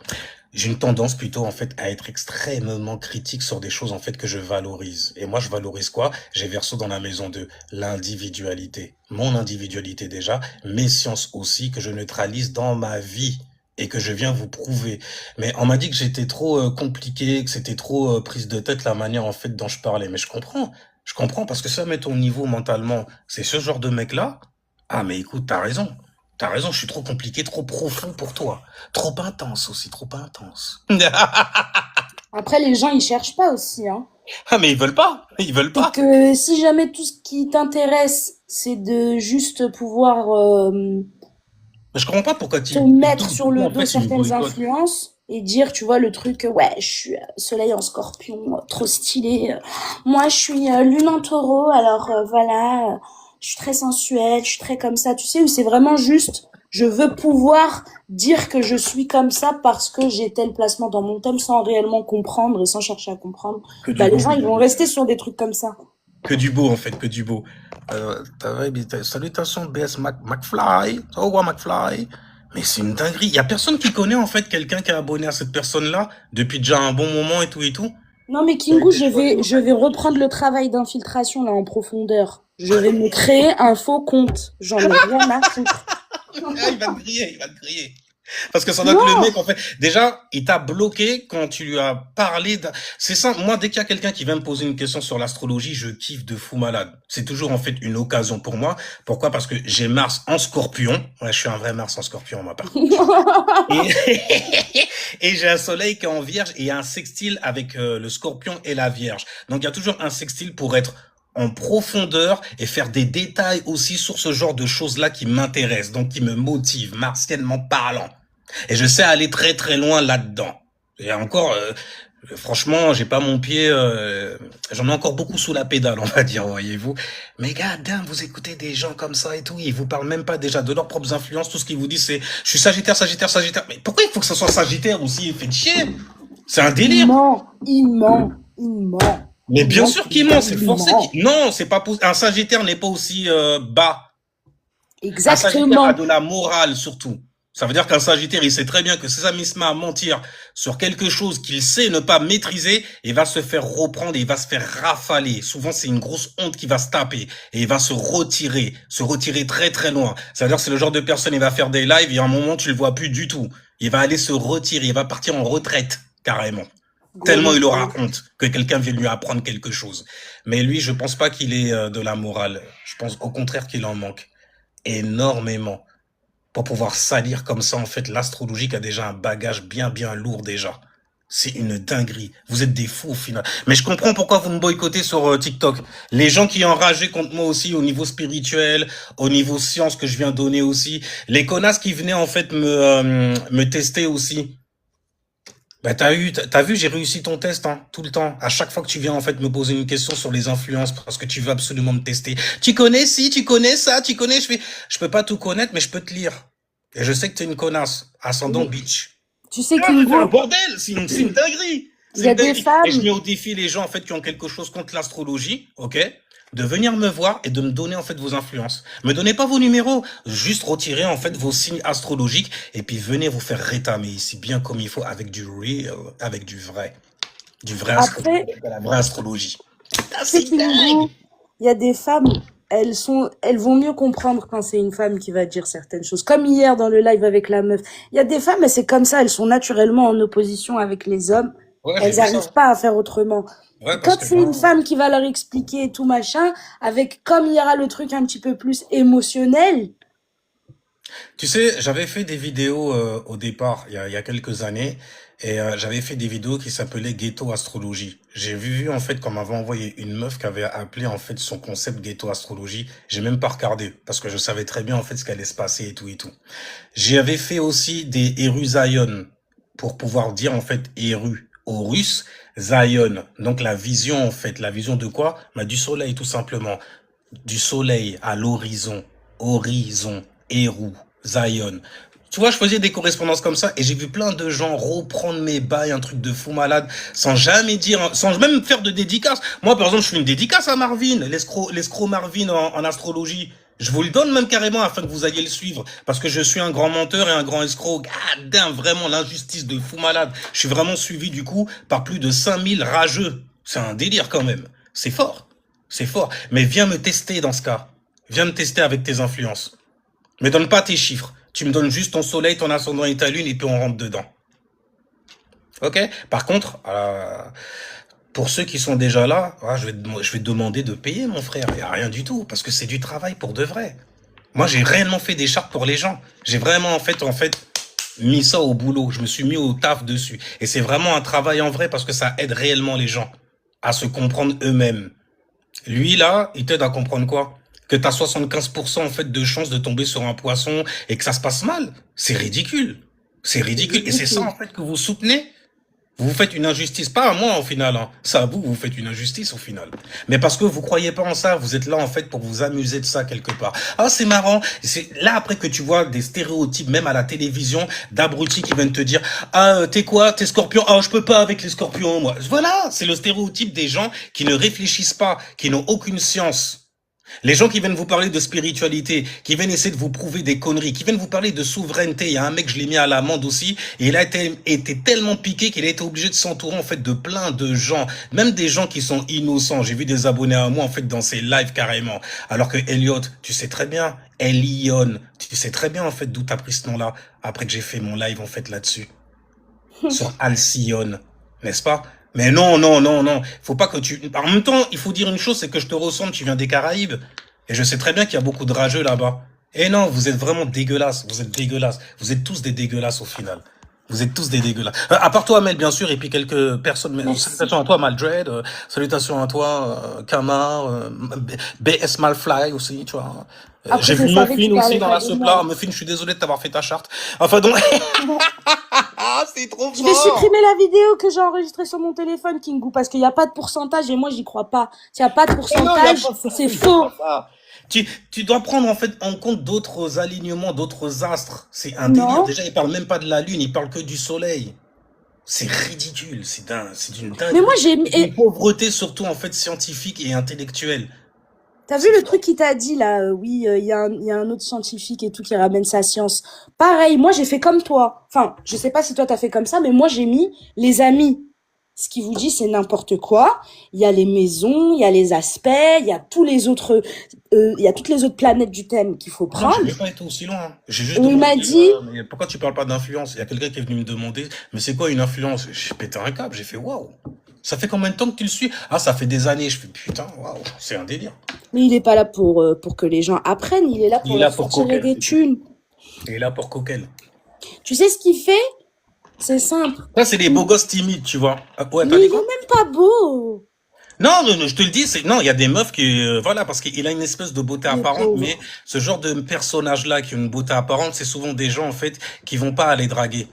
j'ai une tendance plutôt, en fait, à être extrêmement critique sur des choses, en fait, que je valorise. Et moi, je valorise quoi? J'ai Verseau dans la maison de l'individualité. Mon individualité déjà, mes sciences aussi, que je neutralise dans ma vie et que je viens vous prouver. Mais on m'a dit que j'étais trop compliqué, que c'était trop prise de tête la manière, en fait, dont je parlais. Mais je comprends. Je comprends parce que ça met ton niveau mentalement. C'est ce genre de mec-là. Ah, mais écoute, t'as raison. T'as raison, je suis trop compliqué, trop profond pour toi. Trop intense aussi, trop intense. Après, les gens, ils cherchent pas aussi, hein. Ah, mais ils veulent pas. Ils veulent Et pas. que si jamais tout ce qui t'intéresse, c'est de juste pouvoir Mais je comprends pas pourquoi te tu mettre doutes. sur le En dos fait, ils me certaines boycottent. influences et dire, tu vois, le truc, ouais, je suis soleil en scorpion, trop stylé. Moi, je suis lune en taureau, alors voilà, je suis très sensuelle, je suis très comme ça. Tu sais, où c'est vraiment juste, je veux pouvoir dire que je suis comme ça parce que j'ai tel placement dans mon thème sans réellement comprendre et sans chercher à comprendre. Que du Bah, les beau. gens, ils vont rester sur des trucs comme ça. Que du beau, en fait, que du beau. Salutations, BS McFly. Oh, ouais, McFly. Mais c'est une dinguerie. Il y a personne qui connaît, en fait, quelqu'un qui est abonné à cette personne-là depuis déjà un bon moment et tout et tout. Non, mais Kingu, je vais reprendre le travail d'infiltration là en profondeur. Je vais me créer un faux compte. J'en ai rien à foutre. Ah, il va te griller, il va te griller. Parce que ça doit être le mec, en fait. Déjà, il t'a bloqué quand tu lui as parlé. C'est ça. Moi, dès qu'il y a quelqu'un qui vient me poser une question sur l'astrologie, je kiffe de fou malade. C'est toujours, en fait, une occasion pour moi. Pourquoi? Parce que j'ai Mars en Scorpion. Ouais, je suis un vrai Mars en Scorpion, moi, par contre. Et, et j'ai un Soleil qui est en Vierge et un sextile avec le Scorpion et la Vierge. Donc, il y a toujours un sextile pour être en profondeur et faire des détails aussi sur ce genre de choses-là qui m'intéressent, donc qui me motivent, martiennement parlant. Et je sais aller très très loin là-dedans. Et encore, Franchement, j'ai pas mon pied, j'en ai encore beaucoup sous la pédale, on va dire, voyez-vous. Mais gars, damn, vous écoutez des gens comme ça et tout, ils vous parlent même pas déjà de leurs propres influences, tout ce qu'ils vous disent c'est, je suis Sagittaire, Sagittaire, Sagittaire. Mais pourquoi il faut que ce soit Sagittaire aussi? Fait chier. C'est un Il délire. ment, il ment, il ment. Mais Il bien ment, sûr qu'il ment, c'est il forcé. ment. Non, c'est pas possible. Un Sagittaire n'est pas aussi bas. Un Sagittaire a Exactement. de la morale surtout. Ça veut dire qu'un Sagittaire, il sait très bien que si ça se met à mentir sur quelque chose qu'il sait ne pas maîtriser, il va se faire reprendre et il va se faire rafaler. Souvent, c'est une grosse honte qui va se taper et il va se retirer très très loin. Ça veut dire que c'est le genre de personne, il va faire des lives et à un moment, tu le vois plus du tout. Il va aller se retirer, il va partir en retraite, carrément. Tellement il aura honte que quelqu'un vienne lui apprendre quelque chose. Mais lui, je pense pas qu'il ait de la morale. Je pense au contraire qu'il en manque énormément pour pouvoir salir comme ça, en fait, l'astrologie qui a déjà un bagage bien, bien lourd déjà. C'est une dinguerie. Vous êtes des fous au final. Mais je comprends pourquoi vous me boycottez sur TikTok. Les gens qui enrageaient contre moi aussi au niveau spirituel, au niveau science que je viens donner aussi. Les connasses qui venaient en fait me tester aussi. Bah t'as vu, j'ai réussi ton test, hein, tout le temps. À chaque fois que tu viens en fait me poser une question sur les influences parce que tu veux absolument me tester. Tu connais ci, tu connais ça, tu connais. Je peux pas tout connaître, mais je peux te lire. Et je sais que t'es une connasse, ascendant Oui. bitch. Tu sais Ah, mais c'est un qu'Ingo, bordel, c'est une dinguerie. il C'est y a une des dinguerie. Et je femmes, mets au défi les gens en fait qui ont quelque chose contre l'astrologie, ok, de venir me voir et de me donner en fait vos influences. Me donnez pas vos numéros, juste retirez en fait vos signes astrologiques et puis venez vous faire rétamer ici bien comme il faut avec du real, avec du vrai après, la vraie astrologie. Ah, tu sais c'est dingue. qu'Ingo, il y a des femmes, elles vont mieux comprendre quand c'est une femme qui va dire certaines choses. Comme hier dans le live avec la meuf. Il y a des femmes, c'est comme ça, elles sont naturellement en opposition avec les hommes. Ouais, j'ai Elles vu ça. n'arrivent pas à faire autrement. Ouais, parce Quand que c'est une moi, femme qui va leur expliquer et tout machin, avec, comme il y aura le truc un petit peu plus émotionnel, tu sais, j'avais fait des vidéos au départ, il y a quelques années, et j'avais fait des vidéos qui s'appelaient Ghetto Astrologie. J'ai vu en fait qu'on m'avait envoyé une meuf qui avait appelé en fait son concept Ghetto Astrologie. J'ai même pas regardé parce que je savais très bien en fait ce qui allait se passer et tout et tout. J'avais fait aussi des Eru Zion pour pouvoir dire en fait Eru au russe, Zion. Donc la vision en fait, la vision de quoi? Bah, du soleil tout simplement. Du soleil à l'horizon, horizon, Héros, Zion. Tu vois, je faisais des correspondances comme ça et j'ai vu plein de gens reprendre mes bails, un truc de fou malade, sans jamais dire, sans même faire de dédicace. Moi, par exemple, je fais une dédicace à Marvin, l'escroc Marvin en astrologie. Je vous le donne même carrément afin que vous alliez le suivre. Parce que je suis un grand menteur et un grand escroc. God damn, vraiment l'injustice de fou malade. Je suis vraiment suivi du coup par plus de 5000 rageux. C'est un délire quand même. C'est fort. C'est fort. Mais viens me tester dans ce cas. Viens me tester avec tes influences. Me donne pas tes chiffres. Tu me donnes juste ton soleil, ton ascendant et ta lune et puis on rentre dedans. Ok? Par contre, pour ceux qui sont déjà là, je vais te demander de payer, mon frère. Il n'y a rien du tout, parce que c'est du travail pour de vrai. Moi, j'ai réellement fait des chartes pour les gens. J'ai vraiment, en fait, mis ça au boulot. Je me suis mis au taf dessus. Et c'est vraiment un travail en vrai, parce que ça aide réellement les gens à se comprendre eux-mêmes. Lui, là, il t'aide à comprendre quoi? Que t'as 75% en fait de chance de tomber sur un poisson et que ça se passe mal. C'est ridicule. C'est ridicule. Et c'est ça, en fait, que vous soutenez. Vous faites une injustice, pas à moi au final, hein. C'est à vous, vous faites une injustice au final. Mais parce que vous croyez pas en ça, vous êtes là en fait pour vous amuser de ça quelque part. Ah, c'est marrant. C'est là après que tu vois des stéréotypes, même à la télévision, d'abrutis qui viennent te dire, ah, t'es quoi? T'es scorpion? Ah, je peux pas avec les scorpions, moi. Voilà, c'est le stéréotype des gens qui ne réfléchissent pas, qui n'ont aucune science. Les gens qui viennent vous parler de spiritualité, qui viennent essayer de vous prouver des conneries, qui viennent vous parler de souveraineté. Il y a un mec, je l'ai mis à l'amende aussi, et il a été tellement piqué qu'il a été obligé de s'entourer en fait de plein de gens, même des gens qui sont innocents. J'ai vu des abonnés à moi en fait dans ces lives carrément. Alors que Elliot, tu sais très bien, Elion, tu sais très bien en fait d'où t'as pris ce nom-là, après que j'ai fait mon live en fait là-dessus, sur Alcyone, n'est-ce pas? Mais non, non, non, non. Faut pas que tu... En même temps, il faut dire une chose, c'est que je te ressemble, tu viens des Caraïbes. Et je sais très bien qu'il y a beaucoup de rageux là-bas. Et non, vous êtes vraiment dégueulasses. Vous êtes dégueulasses. Vous êtes tous des dégueulasses au final. Vous êtes tous des dégueulasses. À part toi, Mel, bien sûr, et puis quelques personnes. Salutations à toi, Maldred. Salutations à toi, Kamar. BS Malfly aussi, tu vois. J'ai vu Muffin aussi dans la soupe là. Muffin, je suis désolé de t'avoir fait ta charte. Enfin donc... c'est trop Je vais fort. supprimer la vidéo que j'ai enregistrée sur mon téléphone, Kingu, parce qu'il n'y a pas de pourcentage et moi, j'y crois pas. S'il n'y a pas de Mais non, il n'y a pourcentage, pas ça. c'est Il y a faux. pas ça. Tu dois prendre en fait en compte d'autres alignements, d'autres astres. C'est un délire. Non. Déjà, il parle même pas de la lune, il parle que du soleil. C'est ridicule, c'est d'une Mais moi, dinguerie. j'ai... Une pauvreté surtout en fait scientifique et intellectuelle. T'as vu C'est le truc fort. qu'il t'a dit là? Oui, il y a un autre scientifique et tout qui ramène sa science. Pareil, moi j'ai fait comme toi. Enfin, je sais pas si toi t'as fait comme ça, mais moi j'ai mis les amis. Ce qu'il vous dit, c'est n'importe quoi. Il y a les maisons, il y a les aspects, il y a tous les autres, il y a toutes les autres planètes du thème qu'il faut Non, j'ai prendre. même pas été aussi loin. J'ai Et juste il m'a demandé, dit, mais pourquoi tu parles pas d'influence? Il y a quelqu'un qui est venu me demander, mais c'est quoi une influence? J'ai pété un câble, j'ai fait waouh. Ça fait combien de temps que tu le suis? Ah, ça fait des années. Je fais putain, waouh, c'est un délire. mais il est pas là pour que les gens apprennent, il est là Il pour est là leur faire pour tirer coquel, des c'est tout. thunes. Il est là pour coquel. Tu sais ce qu'il fait? C'est simple. Ça, c'est les beaux gosses timides, tu vois. Ah, ouais, t'as Mais dit il est quoi? même pas beau. Non, non, non, je te le dis, c'est non, il y a des meufs qui, voilà, parce qu'il a une espèce de beauté Il est apparente, mais pauvre. ce genre de personnage-là qui a une beauté apparente, c'est souvent des gens en fait qui vont pas aller draguer.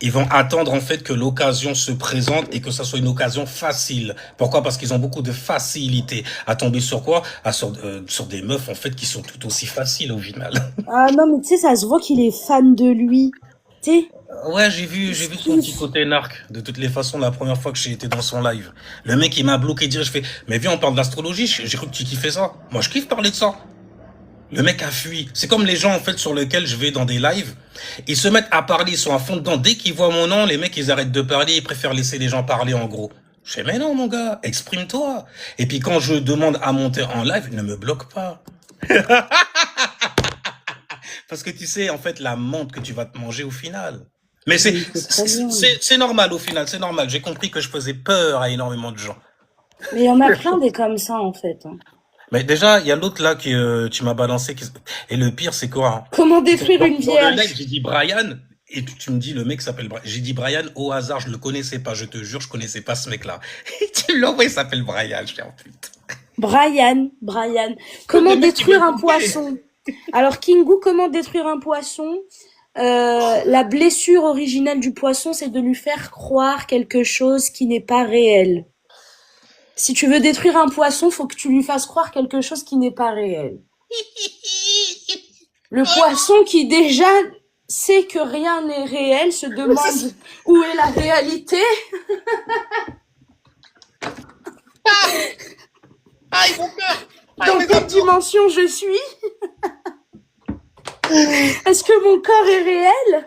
Ils vont attendre en fait que l'occasion se présente et que ça soit une occasion facile. Pourquoi? Parce qu'ils ont beaucoup de facilité à tomber sur quoi? Sur des meufs en fait qui sont tout aussi faciles au final. Ah non, mais tu sais, ça se voit qu'il est fan de lui. Tu sais, Ouais, il j'ai se vu son petit kiffe. côté narc. De toutes les façons, la première fois que j'ai été dans son live, le mec il m'a bloqué direct. Je fais, mais viens on parle d'astrologie. J'ai cru que tu kiffais ça. Moi je kiffe parler de ça. Le mec a fui. C'est comme les gens en fait sur lesquels je vais dans des lives. Ils se mettent à parler, ils sont à fond dedans. Dès qu'ils voient mon nom, les mecs ils arrêtent de parler, ils préfèrent laisser les gens parler en gros. Je fais mais non mon gars, exprime-toi. Et puis quand je demande à monter en live, ne me bloque pas. Parce que tu sais en fait la menthe que tu vas te manger au final. Mais Mais il fait très bien. c'est normal au final, c'est normal. J'ai compris que je faisais peur à énormément de gens. Mais il y en a plein des comme ça, en fait. Hein. Mais déjà, il y a l'autre là qui tu m'as balancé. Et le pire, c'est quoi? Hein? Comment détruire une Dans le live, vierge? j'ai dit Brian, et tu me dis le mec s'appelle Brian. J'ai dit Brian au hasard, je le connaissais pas, je te jure, je connaissais pas ce mec-là. Et tu l'envoies, il s'appelle Brian. Je dis, oh putain. Brian. Comment Le mec, il détruire m'a un coupé. poisson? Alors, Kingu, comment détruire un poisson? La blessure originelle du poisson, c'est de lui faire croire quelque chose qui n'est pas réel. Si tu veux détruire un poisson, faut que tu lui fasses croire quelque chose qui n'est pas réel. Le poisson qui déjà sait que rien n'est réel se demande où est la réalité. Aïe, mon cœur. Dans quelle dimension je suis? Est-ce que mon corps est réel?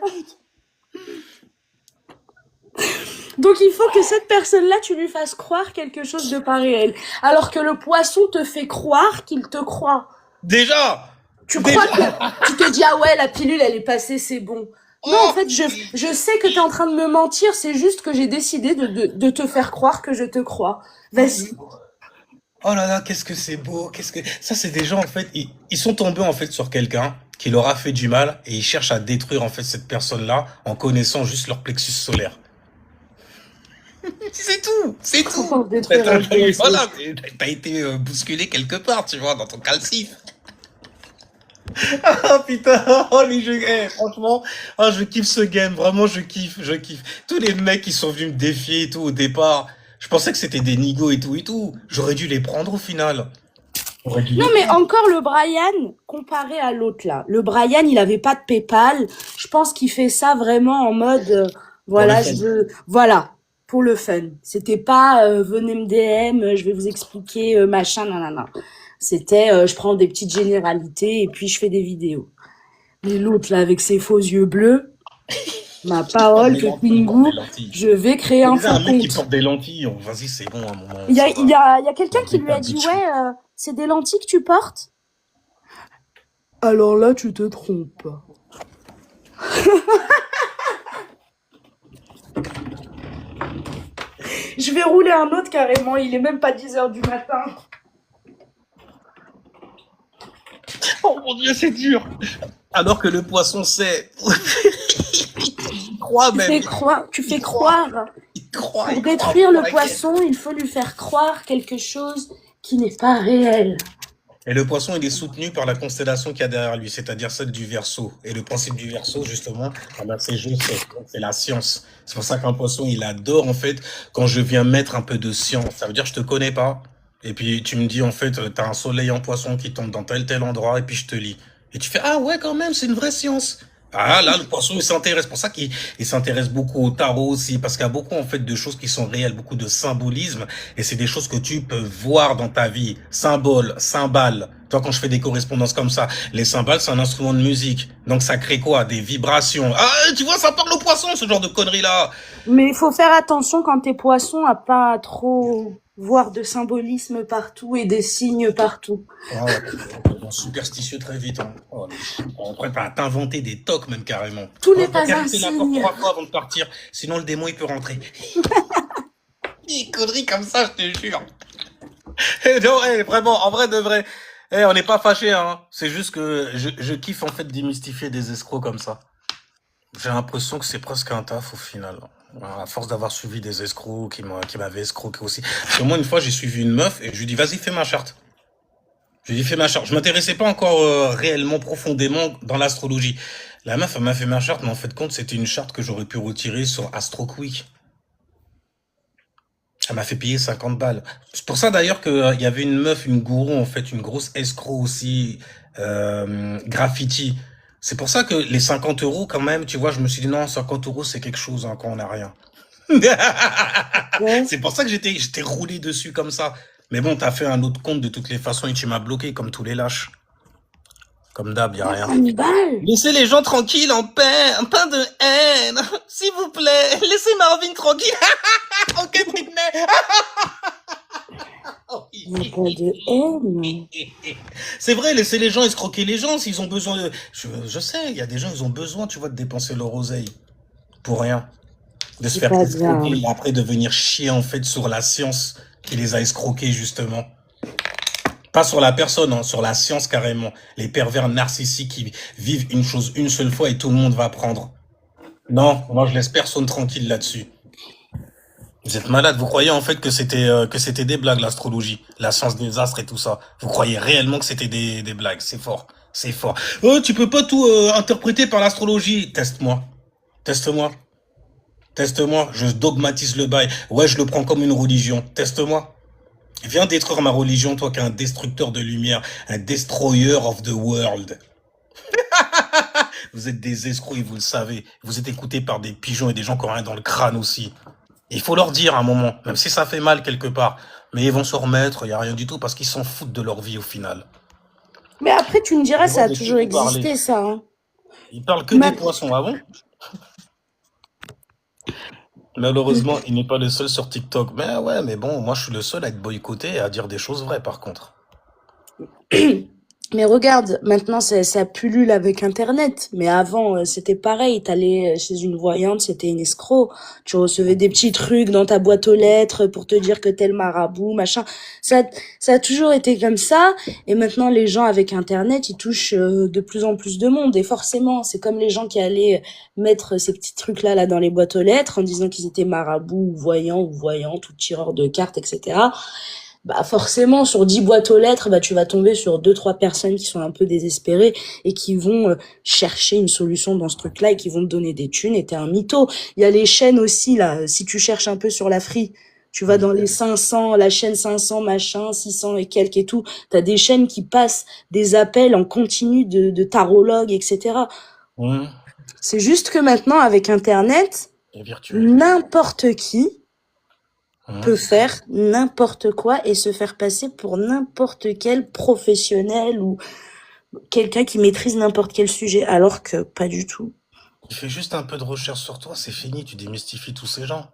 Donc il faut que cette personne-là, tu lui fasses croire quelque chose de pas réel. Alors que le poisson te fait croire qu'il te croit. Déjà. Tu crois que tu te dis ah ouais la pilule elle est passée c'est bon. Non en fait je sais que t'es en train de me mentir, c'est juste que j'ai décidé de te faire croire que je te crois. Vas-y. Oh là là, qu'est-ce que c'est beau. Ça, c'est des gens en fait, ils sont tombés en fait sur quelqu'un qui leur a fait du mal et ils cherchent à détruire en fait cette personne-là en connaissant juste leur plexus solaire. C'est tout, c'est Comment tout. détruire un poisson? Voilà, t'as été bousculé quelque part, tu vois, dans ton calcif. Ah putain, oh les jeux, franchement, ah, je kiffe ce game, vraiment je kiffe. Tous les mecs qui sont venus me défier et tout au départ, je pensais que c'était des nigos et tout. J'aurais dû les prendre au final. Non mais encore le Brian comparé à l'autre là. Le Brian il avait pas de PayPal. Je pense qu'il fait ça vraiment en mode voilà Pour le je fun. veux voilà pour le fun. C'était pas venez me DM, je vais vous expliquer machin nanana. C'était je prends des petites généralités et puis je fais des vidéos. Mais l'autre là avec ses faux yeux bleus, ma parole que Pingu, je vais créer un un faux mec qui compte. porte des lentilles, vas-y c'est bon à un moment. Il y ça va. a quelqu'un qui lui a dit Bitch. ouais c'est des lentilles que tu portes. Alors là tu te trompes. Je vais rouler un autre carrément, il est même pas 10h du matin. Oh mon dieu, c'est dur. Alors que le poisson sait. Il croit Tu même. fais croire. Il croit. Il croit. Pour il détruire croit le poisson, il faut lui faire croire quelque chose qui n'est pas réel. Et le poisson, il est soutenu par la constellation qu'il y a derrière lui, c'est-à-dire celle du Verseau. Et le principe du Verseau, justement, ah ben, c'est je sais, c'est la science. C'est pour ça qu'un poisson, il adore, en fait, quand je viens mettre un peu de science. Ça veut dire, je te connais pas. Et puis, tu me dis, en fait, t'as un soleil en poisson qui tombe dans tel endroit, et puis je te lis. Et tu fais, ah ouais, quand même, c'est une vraie science. Ah là, le poisson, il s'intéresse. C'est pour ça qu'il s'intéresse beaucoup au tarot aussi, parce qu'il y a beaucoup, en fait, de choses qui sont réelles, beaucoup de symbolisme, et c'est des choses que tu peux voir dans ta vie. Symboles, cymbales. Toi, quand je fais des correspondances comme ça, les cymbales, c'est un instrument de musique. Donc, ça crée quoi? Des vibrations. Ah, tu vois, ça parle au poisson, ce genre de conneries-là. Mais il faut faire attention quand t'es poisson à pas trop voir de symbolisme partout et des signes partout. Ah ouais, on devient superstitieux très vite. Hein. Oh, on prépare à t'inventer des tocs, même carrément. Tout Ouais, n'est pas un vérifier la porte signe. 3 fois avant de partir, sinon le démon, il peut rentrer. Des conneries comme ça, je te jure. Non, vraiment, en vrai de vrai. On n'est pas fâchés, hein. C'est juste que je kiffe en fait démystifier des escrocs comme ça. J'ai l'impression que c'est presque un taf au final. À force d'avoir suivi des escrocs qui m'avaient escroqué aussi. Parce que moi, une fois, j'ai suivi une meuf et je lui dis, vas-y, fais ma charte. Je lui ai dit, fais ma charte. Je m'intéressais pas encore réellement profondément dans l'astrologie. La meuf, elle m'a fait ma charte, mais en fait, compte, c'était une charte que j'aurais pu retirer sur AstroQuick. Elle m'a fait payer 50 balles. C'est pour ça d'ailleurs qu'il y avait une meuf, une gourou, en fait, une grosse escroc aussi, graffiti. C'est pour ça que les 50 euros, quand même, tu vois, je me suis dit, non, 50 euros, c'est quelque chose hein, quand on n'a rien. Ouais. C'est pour ça que j'étais roulé dessus comme ça. Mais bon, t'as fait un autre compte de toutes les façons et tu m'as bloqué comme tous les lâches. Comme d'hab, y a rien. Hannibal. Laissez les gens tranquilles en paix, pas de haine. S'il vous plaît, laissez Marvin tranquille. Ok, Britney. Il n'y a pas de haine. C'est vrai, laissez les gens escroquer les gens s'ils ont besoin de... Je sais, il y a des gens, ils ont besoin, tu vois, de dépenser leur oseille. Pour rien. De se C'est faire pas escroquer bien. et après de venir chier, en fait, sur la science qui les a escroqués, justement. Pas sur la personne, hein, sur la science carrément. Les pervers narcissiques qui vivent une chose une seule fois et tout le monde va prendre. Non, moi je laisse personne tranquille là-dessus. Vous êtes malade, vous croyez en fait que c'était des blagues l'astrologie, la science des astres et tout ça. Vous croyez réellement que c'était des blagues, c'est fort, c'est fort. Oh, tu peux pas tout interpréter par l'astrologie. Teste-moi, teste-moi, teste-moi. Je dogmatise le bail. Ouais, je le prends comme une religion. Teste-moi. Viens détruire ma religion, toi qui es un destructeur de lumière, un destroyer of the world. Vous êtes des escrocs et vous le savez. Vous êtes écoutés par des pigeons et des gens qui ont rien dans le crâne aussi. Il faut leur dire à un moment, même si ça fait mal quelque part. Mais ils vont se remettre, il n'y a rien du tout, parce qu'ils s'en foutent de leur vie au final. Mais après, tu me diras, Je ça vois a de qui toujours vous parlez. existé, ça. Hein. Ils parlent que Ma- des poissons, ah bon? Malheureusement, il n'est pas le seul sur TikTok. Mais ouais, mais bon, moi je suis le seul à être boycotté et à dire des choses vraies par contre. Mais regarde, maintenant ça pullule avec Internet. Mais avant, c'était pareil. T'allais chez une voyante, c'était une escroc. Tu recevais des petits trucs dans ta boîte aux lettres pour te dire que tel marabout, machin. Ça, ça a toujours été comme ça. Et maintenant, les gens avec Internet, ils touchent de plus en plus de monde. Et forcément, c'est comme les gens qui allaient mettre ces petits trucs-là là dans les boîtes aux lettres en disant qu'ils étaient marabouts ou voyantes ou tireurs de cartes, etc. Bah forcément sur 10 boîtes aux lettres, bah tu vas tomber sur 2 3 personnes qui sont un peu désespérées et qui vont chercher une solution dans ce truc-là et qui vont te donner des thunes et t'es un mytho. Il y a les chaînes aussi là, si tu cherches un peu sur la free, tu vas dans les 500, la chaîne 500 machin, 600 et quelques et tout, t'as des chaînes qui passent des appels en continu de tarologues, etc. Hum, C'est juste que maintenant avec Internet, et virtuel. n'importe qui peut Hum. faire n'importe quoi et se faire passer pour n'importe quel professionnel ou quelqu'un qui maîtrise n'importe quel sujet, alors que pas du tout. Tu fais juste un peu de recherche sur toi, c'est fini, tu démystifies tous ces gens.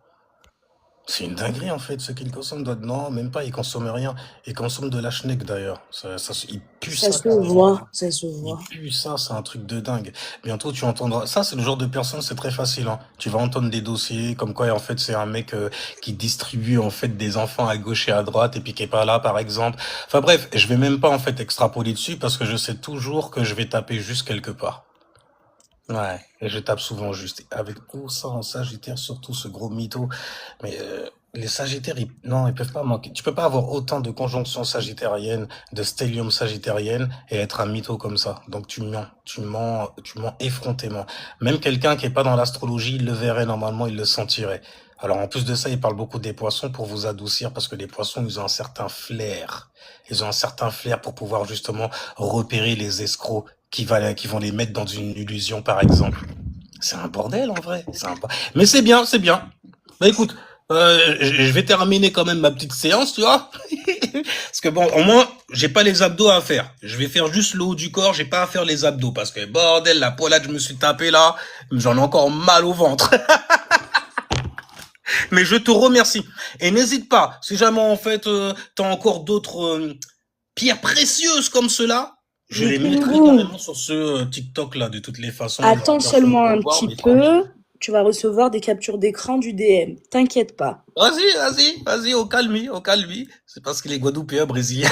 C'est une dinguerie en fait, ceux qui le consomment doivent... Non, même pas, ils consomment rien. Ils consomment de la schneck d'ailleurs. Ils puent Ça ça se carrément. voit, ça se Ils voit. puent ça, c'est un truc de dingue. Bientôt tu entendras... Ça c'est le genre de personne, c'est très facile. Hein. Tu vas entendre des dossiers comme quoi en fait c'est un mec qui distribue en fait des enfants à gauche et à droite et puis qui est pas là par exemple. Enfin bref, je vais même pas en fait extrapoler dessus parce que je sais toujours que je vais taper juste quelque part. Ouais, et je tape souvent juste. Avec tout ça en Sagittaire, surtout ce gros mytho. Mais Les Sagittaires, non, ils peuvent pas manquer. Tu peux pas avoir autant de conjonctions sagittariennes, de stellium sagittariennes et être un mytho comme ça. Donc tu mens effrontément. Même quelqu'un qui est pas dans l'astrologie, il le verrait normalement, il le sentirait. Alors en plus de ça, il parle beaucoup des poissons pour vous adoucir parce que les poissons, ils ont un certain flair. Ils ont un certain flair pour pouvoir justement repérer les escrocs qui vont les mettre dans une illusion, par exemple. C'est un bordel en vrai. Mais c'est bien, c'est bien. Bah écoute, je vais terminer quand même ma petite séance, tu vois. Parce que bon, au moins, j'ai pas les abdos à faire. Je vais faire juste le haut du corps, j'ai pas à faire les abdos. Parce que bordel, la poilade, je me suis tapé là, j'en ai encore mal au ventre. Mais je te remercie. Et n'hésite pas, si jamais en fait, t'as encore d'autres pierres précieuses comme cela, je Mais les mettrai Kingo, carrément sur ce TikTok là, de toutes les façons. Il y aura attends personne seulement pour le un voir, petit mais tranquille. peu. Tu vas recevoir des captures d'écran du DM. T'inquiète pas. Vas-y, au calme, au calme. C'est parce qu'il est Guadeloupéen, brésilien.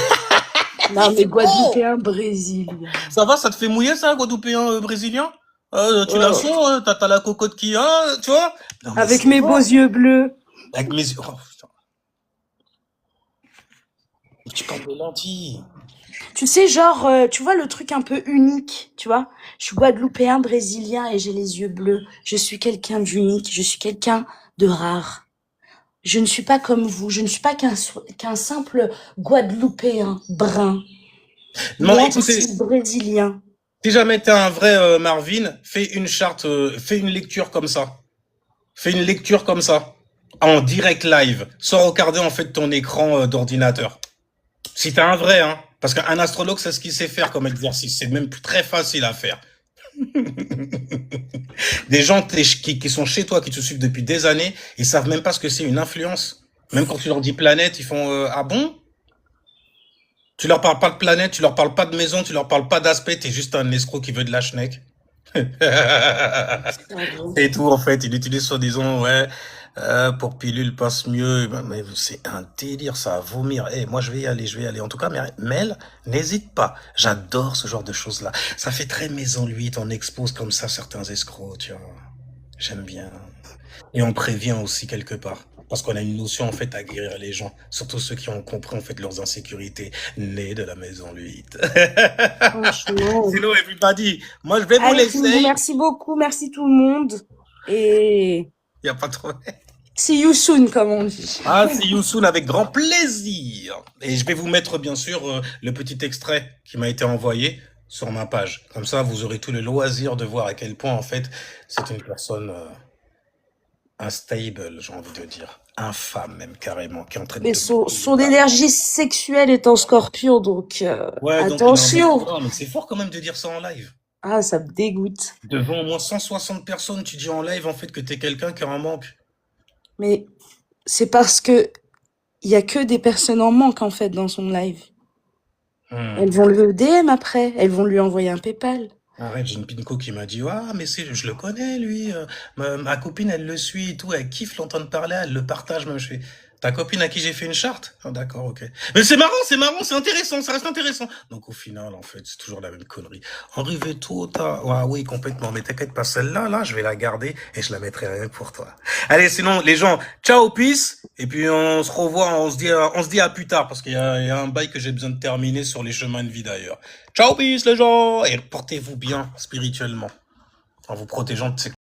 Non, mais Oh! Guadeloupéen, Brésilien. Ça va, ça te fait mouiller ça, Guadeloupéen, brésilien? Tu la Oh, sens, t'as la cocotte qui a, tu vois? Non mais avec c'est mes beaux bon. yeux bleus. Avec mes yeux. Oh, putain. Tu parles de lentilles. Tu sais, genre, tu vois le truc un peu unique, tu vois? Je suis Guadeloupéen, Brésilien et j'ai les yeux bleus. Je suis quelqu'un d'unique, je suis quelqu'un de rare. Je ne suis pas comme vous, je ne suis pas qu'un simple Guadeloupéen brun. Non, Moi, je écoutez, suis brésilien. si jamais t'es un vrai Marvin, fais une charte, fais une lecture comme ça. Fais une lecture comme ça. En direct live. Sans regarder en fait ton écran d'ordinateur. Si t'es un vrai, hein. Parce qu'un astrologue, c'est ce qu'il sait faire comme exercice. C'est même très facile à faire. Des gens qui sont chez toi, qui te suivent depuis des années, ils savent même pas ce que c'est une influence. Même quand tu leur dis planète, ils font ah bon? Tu leur parles pas de planète, tu leur parles pas de maison, tu leur parles pas d'aspect, t'es juste un escroc qui veut de la schneck. Ah bon? C'est tout en fait. Il utilise soi-disant ouais pour pilule passe mieux. Mais c'est un délire ça à vomir. Eh moi je vais y aller. En tout cas, Mel, n'hésite pas. J'adore ce genre de choses là. Ça fait très maison lui. On expose comme ça certains escrocs, tu vois. J'aime bien. Et on prévient aussi quelque part. Parce qu'on a une notion en fait à guérir les gens, surtout ceux qui ont compris en fait leurs insécurités nées de la maison 8. Franchement. Hello everybody, moi je vais vous Allez, Kingu, laisser. merci beaucoup, merci tout le monde. Et Y a pas trop. see you soon, comme on dit. Ah, c'est Youssoun avec grand plaisir. Et je vais vous mettre bien sûr le petit extrait qui m'a été envoyé sur ma page. Comme ça, vous aurez tout le loisir de voir à quel point en fait c'est une personne unstable, j'ai envie de dire, infâme même carrément, qui est en train de Mais te son brouiller. énergie sexuelle est en scorpion, donc Ouais, donc non, attention. mais c'est fort quand même de dire ça en live. Ah, ça me dégoûte. Devant au moins 160 personnes, tu dis en live en fait que t'es quelqu'un qui a un manque. Mais c'est parce que il y a que des personnes en manque, en fait, dans son live. Hmm. Elles vont le DM après, elles vont lui envoyer un PayPal. Arrête, j'ai une pinko qui m'a dit, ah, mais je le connais, lui. Ma copine, elle le suit et tout. Elle kiffe l'entendre parler, elle le partage même. Je fais, ta copine à qui j'ai fait une charte? Ah, d'accord, ok. Mais c'est marrant, c'est intéressant, ça reste intéressant. Donc, au final, en fait, c'est toujours la même connerie. Henri Veto, ouais, oui, complètement. Mais t'inquiète pas, celle-là, là, je vais la garder et je la mettrai rien pour toi. Allez, sinon, les gens, ciao, peace. Et puis, on se revoit, on se dit à plus tard parce qu'il y a un bail que j'ai besoin de terminer sur les chemins de vie d'ailleurs. Ciao, peace les gens, et portez-vous bien spirituellement en vous protégeant de ces